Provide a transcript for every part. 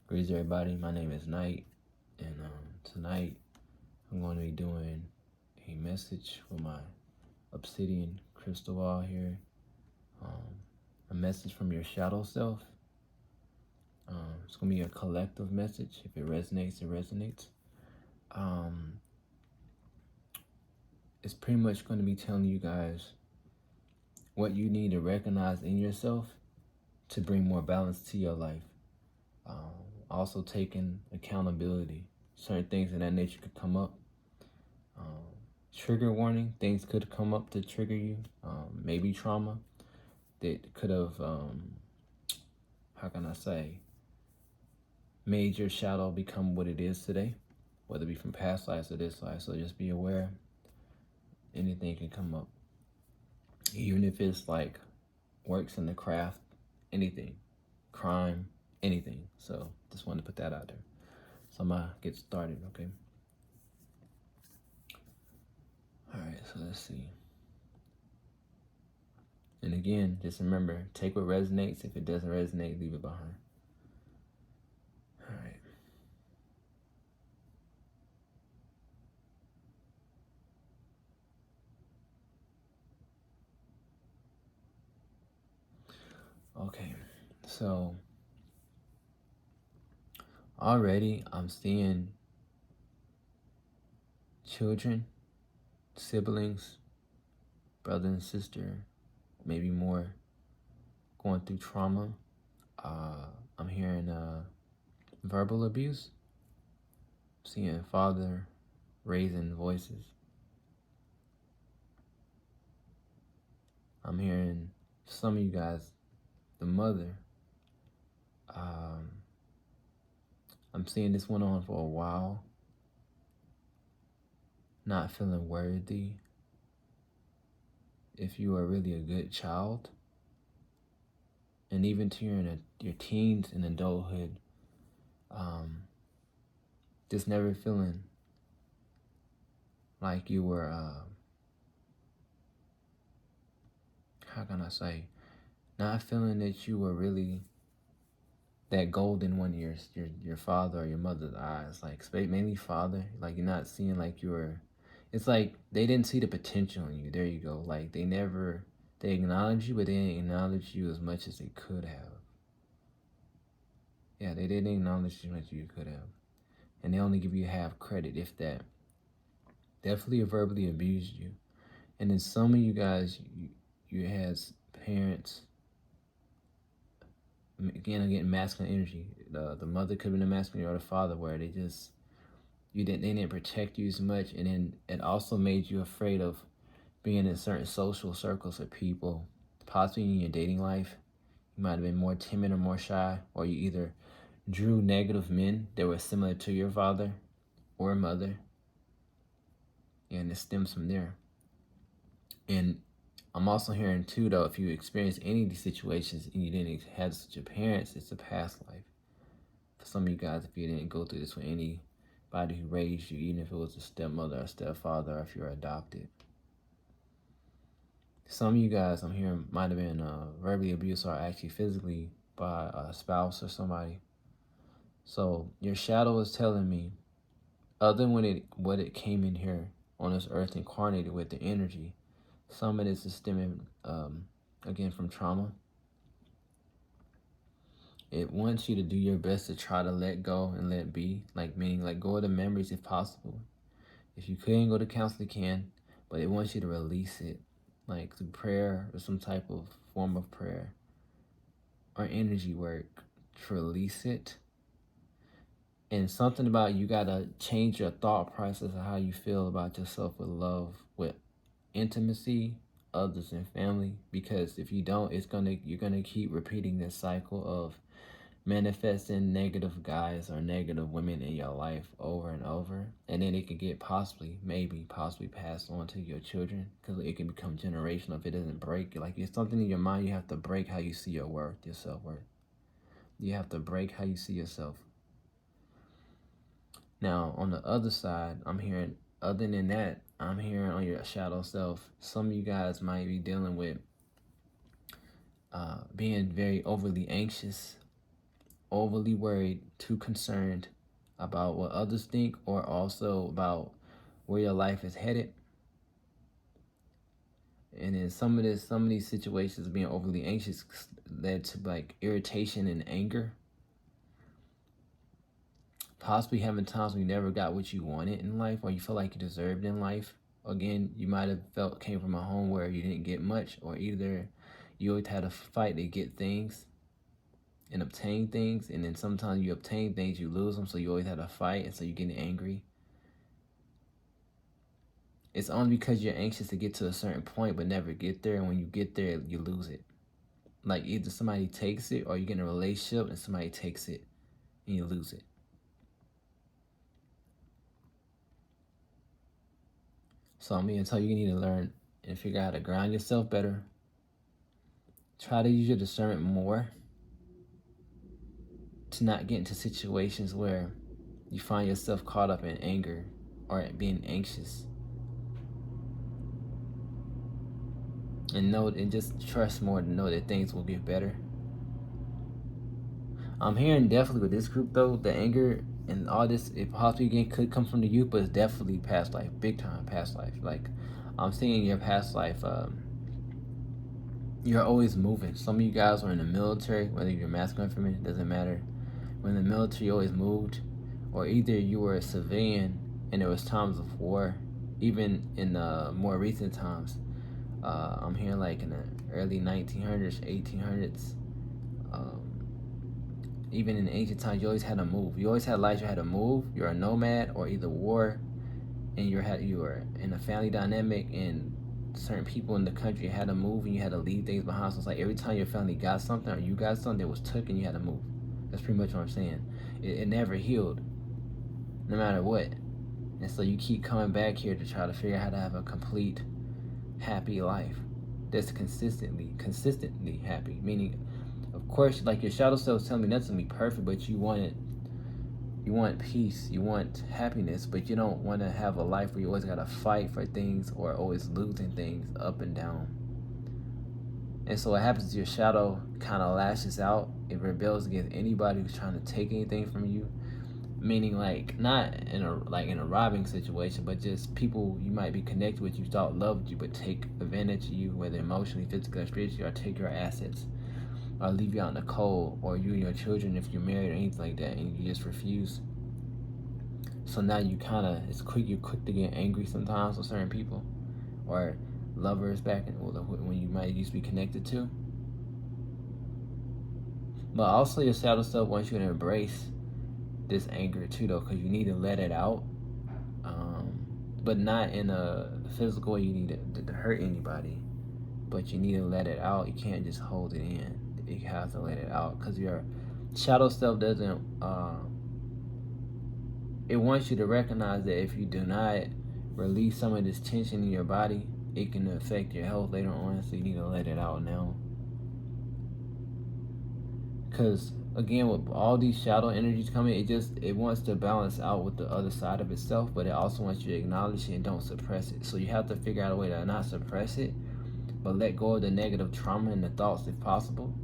Greetings, everybody. My name is Knight, and tonight I'm going to be doing a message with my obsidian crystal ball here. A message from your shadow self. It's going to be a collective message. If it resonates, it resonates. It's pretty much going to be telling you guys what you need to recognize in yourself to bring more balance to your life. Also taking accountability. Certain things of that nature could come up. Trigger warning, things could come up to trigger you. Maybe trauma that could have, how can I say, made your shadow become what it is today, whether it be from past lives or this life. So just be aware, anything can come up. Even if it's like works in the craft, anything, crime, anything. So just wanted to put that out there. So I'm gonna get started, okay? All right, so let's see. And again, just remember, take what resonates. If it doesn't resonate, leave it behind. All right. Okay, so already I'm seeing children, siblings, brother and sister, maybe more, going through trauma. I'm hearing verbal abuse. Seeing father raising voices. I'm hearing some of you guys, the mother. I'm seeing this went on for a while. Not feeling worthy. If you are really a good child, and even to your teens and adulthood, just never feeling like you were, how can I say, not feeling that you were really that golden one in your father or your mother's eyes, like mainly father, like you're not seeing like you were, it's like they didn't see the potential in you. There you go. Like they acknowledged you, but they didn't acknowledge you as much as they could have. Yeah, they didn't acknowledge you as much as you could have. And they only give you half credit, if that. Definitely verbally abused you. And then some of you guys, you had parents, again, getting masculine energy. The mother could have been a masculine or the father, where they didn't protect you as much, and then it also made you afraid of being in certain social circles of people. Possibly in your dating life, you might have been more timid or more shy, or you either drew negative men that were similar to your father or mother, and it stems from there. And I'm also hearing too, though, if you experience any of these situations and you didn't have such a parents, it's a past life. For some of you guys, if you didn't go through this with anybody who raised you, even if it was a stepmother or stepfather, or if you're adopted. Some of you guys, I'm hearing, might have been verbally abused or actually physically by a spouse or somebody. So your shadow is telling me, other than what it came in here on this earth incarnated with, the energy, some of this is stemming, again, from trauma. It wants you to do your best to try to let go and let be, like meaning let go of the memories if possible. If you couldn't go to counseling, you can, but it wants you to release it, like through prayer or some type of form of prayer or energy work to release it. And something about you gotta change your thought process of how you feel about yourself with love, with intimacy, others, and family. Because if you don't, you're gonna keep repeating this cycle of manifesting negative guys or negative women in your life over and over, and then it could get possibly passed on to your children, because it can become generational if it doesn't break. Like, it's something in your mind. You have to break how you see your worth, your self-worth. You have to break how you see yourself. Now, on the other side, I'm hearing, other than that, I'm hearing on your shadow self, some of you guys might be dealing with being very overly anxious, overly worried, too concerned about what others think, or also about where your life is headed. And in some of these situations, being overly anxious led to like irritation and anger, possibly having times when you never got what you wanted in life, or you feel like you deserved in life. Again, you might have came from a home where you didn't get much, or either you always had to fight to get things and obtain things, and then sometimes you obtain things, you lose them, so you always had to fight, and so you're getting angry. It's only because you're anxious to get to a certain point but never get there, and when you get there, you lose it. Like either somebody takes it, or you get in a relationship and somebody takes it and you lose it. So I'm going to tell you, you need to learn and figure out how to ground yourself better. Try to use your discernment more to not get into situations where you find yourself caught up in anger or being anxious. And just trust more to know that things will get better. I'm hearing definitely with this group though, the anger and all this, it possibly again could come from the youth, but it's definitely past life, big time past life. Like I'm seeing your past life, you're always moving. Some of you guys were in the military, whether you're masculine or feminine, it doesn't matter. When the military, you always moved, or either you were a civilian and there was times of war, even in more recent times. I'm hearing like in the early 1900s, 1800s. Even in ancient times, you always had to move. You always had life. You had to move. You're a nomad, or either war, and you were in a family dynamic, and certain people in the country had to move, and you had to leave things behind. So it's like every time your family got something or you got something that was took, and you had to move. That's pretty much what I'm saying. It never healed, no matter what. And so you keep coming back here to try to figure out how to have a complete, happy life that's consistently happy. Meaning, of course, like your shadow self is telling me that's gonna be perfect, but you want peace, you want happiness, but you don't want to have a life where you always gotta fight for things or always losing things up and down. And so what happens is your shadow kind of lashes out. It rebels against anybody who's trying to take anything from you. Meaning, like, not in a robbing situation, but just people you might be connected with, you thought loved you, but take advantage of you, whether emotionally, physically, or spiritually, or take your assets, or leave you out in the cold, or you and your children if you're married or anything like that, and you just refuse. So now you're quick to get angry sometimes with certain people, or lovers when you might used to be connected to. But also your shadow self wants you to embrace this anger too, though, because you need to let it out, but not in a physical way. You need to hurt anybody, but you need to let it out. You can't just hold it in. You have to let it out, because your shadow self doesn't it wants you to recognize that if you do not release some of this tension in your body, it can affect your health later on. So you need to let it out now, because again, with all these shadow energies coming, it wants to balance out with the other side of itself, but it also wants you to acknowledge it and don't suppress it. So you have to figure out a way to not suppress it, but let go of the negative trauma and the thoughts if possible.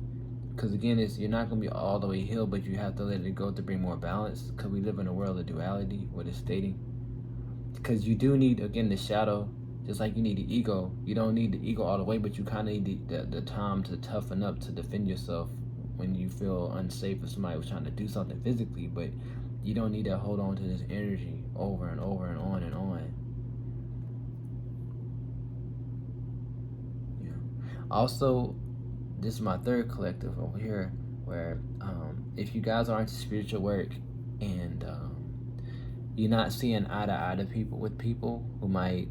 Because again, you're not going to be all the way healed, but you have to let it go to bring more balance, because we live in a world of duality, what it's stating. Because you do need, again, the shadow, just like you need the ego. You don't need the ego all the way, but you kind of need the time to toughen up to defend yourself when you feel unsafe if somebody was trying to do something physically. But you don't need to hold on to this energy over and over and on and on. Yeah. Also, this is my third collective over here, where if you guys are into spiritual work and you're not seeing eye to eye to people who might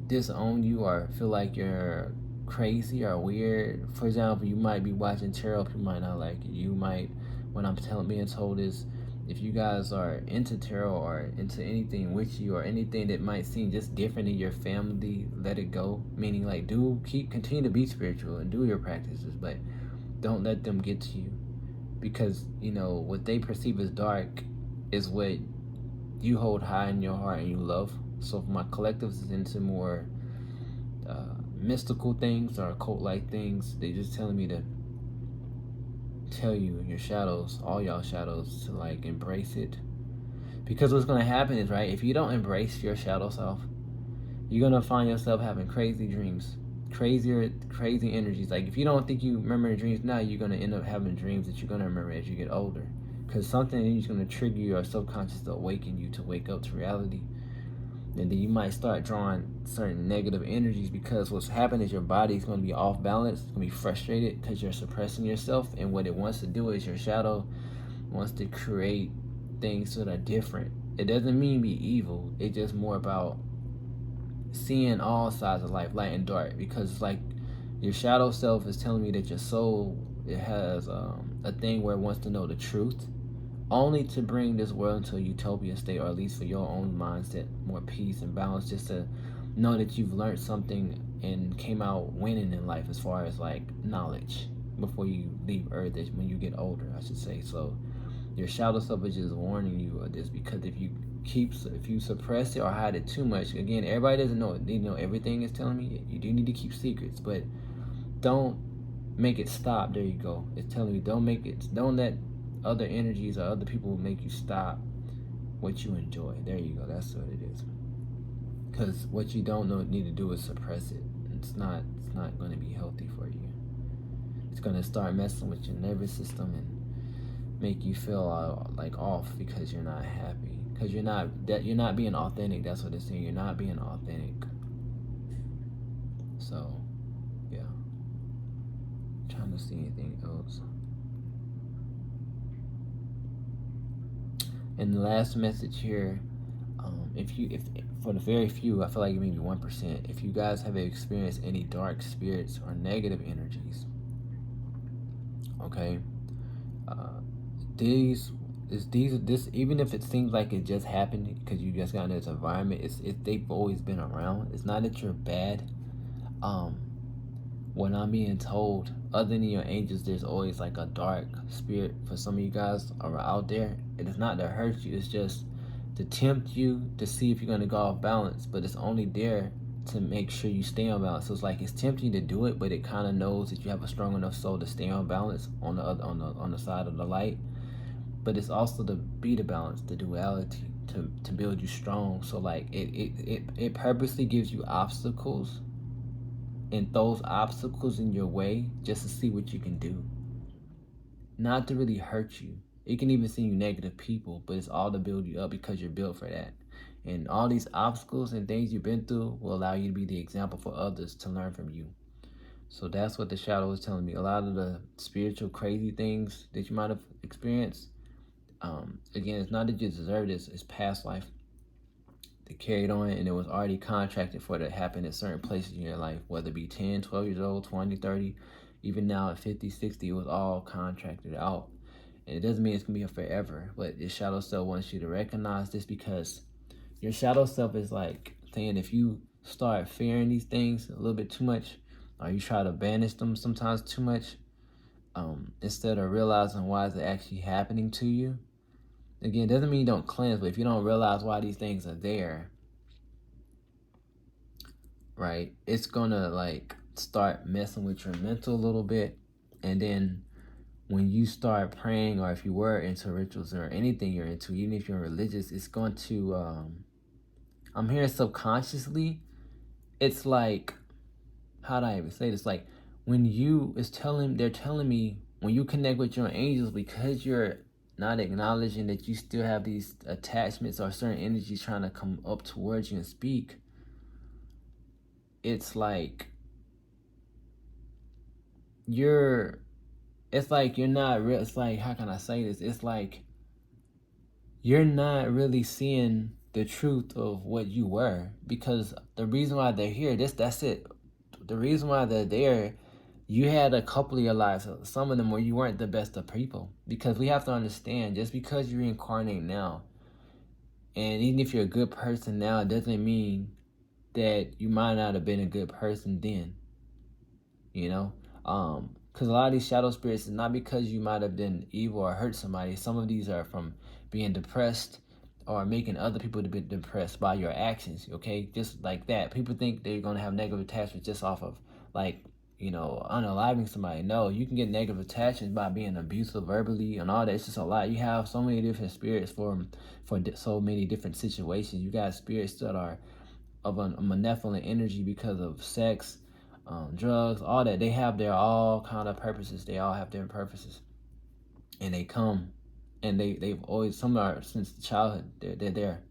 disown you or feel like you're crazy or weird. For example, you might be watching tarot, people might not like it. You might, what I'm being told is, if you guys are into tarot or into anything witchy or anything that might seem just different in your family, let it go. Meaning, like, continue to be spiritual and do your practices, but don't let them get to you, because what they perceive as dark is what you hold high in your heart and you love. So for my collectives is into more mystical things or occult-like things, they just telling me to tell you, your shadows, all y'all shadows, to like embrace it. Because what's gonna happen is, right, if you don't embrace your shadow self, you're gonna find yourself having crazy dreams, crazy energies. Like if you don't think you remember dreams now, you're gonna end up having dreams that you're gonna remember as you get older. Because something is gonna trigger your subconscious to awaken you to wake up to reality. And then you might start drawing certain negative energies, because what's happening is your body's going to be off balance. It's going to be frustrated because you're suppressing yourself, and what it wants to do is your shadow wants to create things that are different. It doesn't mean be evil. It's just more about seeing all sides of life, light and dark, because it's like your shadow self is telling me that your soul, it has a thing where it wants to know the truth, only to bring this world into a utopia state, or at least for your own mindset, more peace and balance, just to know that you've learned something and came out winning in life as far as like knowledge before you leave earth, when you get older, I should say. So your shadow self is just warning you of this, because if you suppress it or hide it too much, again, everybody doesn't know it. You know, everything is telling me you do need to keep secrets, but don't make it stop. There you go. It's telling me don't let other energies or other people make you stop what you enjoy. There you go. That's what it is. Because what you don't need to do is suppress it. It's not going to be healthy for you. It's going to start messing with your nervous system and make you feel like off, because you're not happy. Because you're not being authentic. That's what it's saying. You're not being authentic. So, yeah. Trying to see anything else. And the last message here, if for the very few, I feel like maybe 1%, if you guys have experienced any dark spirits or negative energies, okay, this even if it seems like it just happened because you just got in this environment, they've always been around. It's not that you're bad. When I'm being told, other than your angels, there's always like a dark spirit for some of you guys are out there. It is not to hurt you, it's just to tempt you to see if you're going to go off balance, but it's only there to make sure you stay on balance. So it's like it's tempting to do it, but it kind of knows that you have a strong enough soul to stay on balance on the side of the light. But it's also to be the balance, the duality, to build you strong. So like it purposely gives you obstacles and throws obstacles in your way just to see what you can do, not to really hurt you. It can even send you negative people, but it's all to build you up, because you're built for that. And all these obstacles and things you've been through will allow you to be the example for others to learn from you. So that's what the shadow is telling me. A lot of the spiritual crazy things that you might have experienced, again, it's not that you deserve this, it's past life. They carried on, and it was already contracted for it to happen at certain places in your life, whether it be 10, 12 years old, 20, 30, even now at 50, 60, it was all contracted out. And it doesn't mean it's going to be a forever, but your shadow self wants you to recognize this, because your shadow self is like saying, if you start fearing these things a little bit too much, or you try to banish them sometimes too much, instead of realizing why it's actually happening to you. Again, it doesn't mean you don't cleanse, but if you don't realize why these things are there, right, it's gonna like start messing with your mental a little bit. And then when you start praying, or if you were into rituals or anything you're into, even if you're religious, it's going to I'm hearing subconsciously, it's like, how do I even say this? Like when they're telling me, when you connect with your angels, because you're not acknowledging that you still have these attachments or certain energies trying to come up towards you and speak, it's like you're not real. It's like, how can I say this? It's like you're not really seeing the truth of what you were, because the reason why they're here, that's it. The reason why they're there, you had a couple of your lives, some of them where you weren't the best of people. Because we have to understand, just because you reincarnate now, and even if you're a good person now, it doesn't mean that you might not have been a good person then. You know? Because a lot of these shadow spirits is not because you might have been evil or hurt somebody. Some of these are from being depressed or making other people to be depressed by your actions, okay? Just like that. People think they're going to have negative attachments just off of, like, you know, unaliving somebody. No, you can get negative attachments by being abusive verbally and all that. It's just a lot. You have so many different spirits for so many different situations. You got spirits that are of a malevolent energy because of sex, drugs, all that. They have their all kind of purposes. They all have different purposes, and they come, and they've always, some are since childhood. They're there.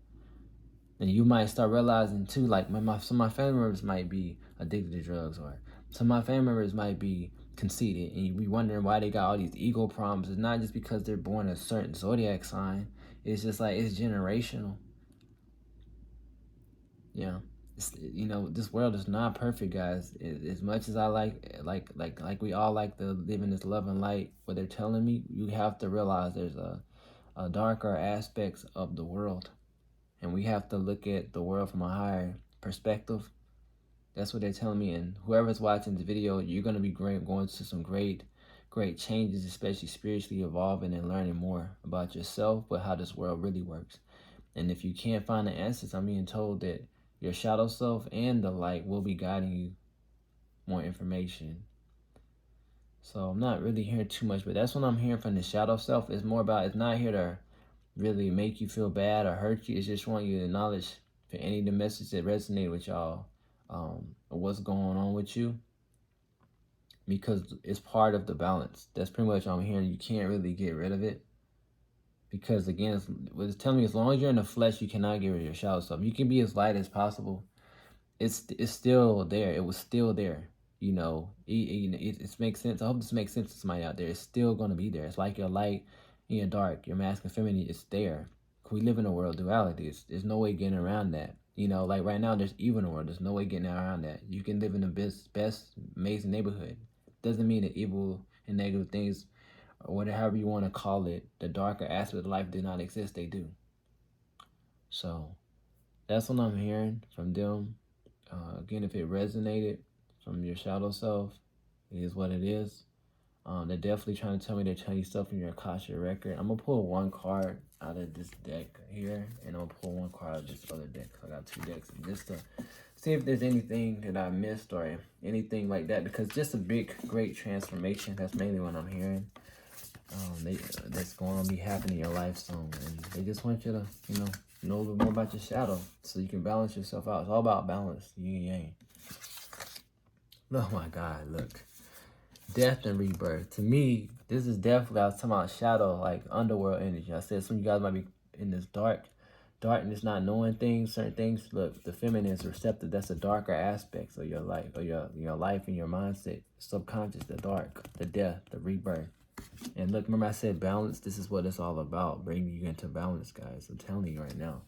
And you might start realizing too, like some of my family members might be addicted to drugs, or some of my family members might be conceited, and you be wondering why they got all these ego problems. It's not just because they're born a certain zodiac sign. It's just like it's generational. Yeah, you know, this world is not perfect, guys. As much as I like we all like to live in this love and light, what they're telling me, you have to realize there's a darker aspects of the world, and we have to look at the world from a higher perspective. That's what they're telling me. And whoever's watching this video, you're gonna be going to some great changes, especially spiritually evolving and learning more about yourself, but how this world really works. And if you can't find the answers, I'm being told that your shadow self and the light will be guiding you more information. So I'm not really hearing too much, but that's what I'm hearing from the shadow self. It's more about, it's not here to really make you feel bad or hurt you. It's just want you to acknowledge for any of the messages that resonate with y'all, or what's going on with you, because it's part of the balance. That's pretty much what I'm hearing. You can't really get rid of it. Because again, it's telling me, as long as you're in the flesh, you cannot get rid of your shadow self. You can be as light as possible. It's still there. It was still there. You know, it makes sense. I hope this makes sense to somebody out there. It's still going to be there. It's like your light and your dark, your masculine, feminine. It's there. We live in a world of duality. There's no way getting around that. You know, like right now, there's evil in the world. There's no way getting around that. You can live in the best, amazing neighborhood. Doesn't mean that evil and negative things, or whatever you want to call it, the darker aspect of life did not exist. They do. So that's what I'm hearing from them. Again, if it resonated from your shadow self, it is what it is. They're definitely trying to tell me they're telling you stuff from your Akasha record. I'm going to pull one card out of this deck here, and I'm going to pull one card out of this other deck. I got two decks, just to see if there's anything that I missed or anything like that, because just a big, great transformation. That's mainly what I'm hearing. That's going to be happening in your life soon, and they just want you to, know a little more about your shadow so you can balance yourself out. It's all about balance, yin and yang. Oh my God, look. Death and rebirth. To me, this is definitely, I was talking about shadow, like underworld energy. I said some of you guys might be in this darkness, not knowing things, certain things. Look, the feminine is receptive. That's the darker aspects of your life, or your life and your mindset. Subconscious, the dark, the death, the rebirth. And look, remember I said balance? This is what it's all about, bringing you into balance, guys. I'm telling you right now.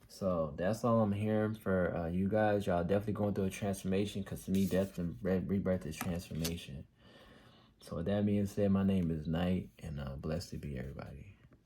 So that's all I'm hearing for you guys. Y'all definitely going through a transformation, because to me, death and rebirth is transformation. So with that being said, my name is Knight, and blessed to be everybody.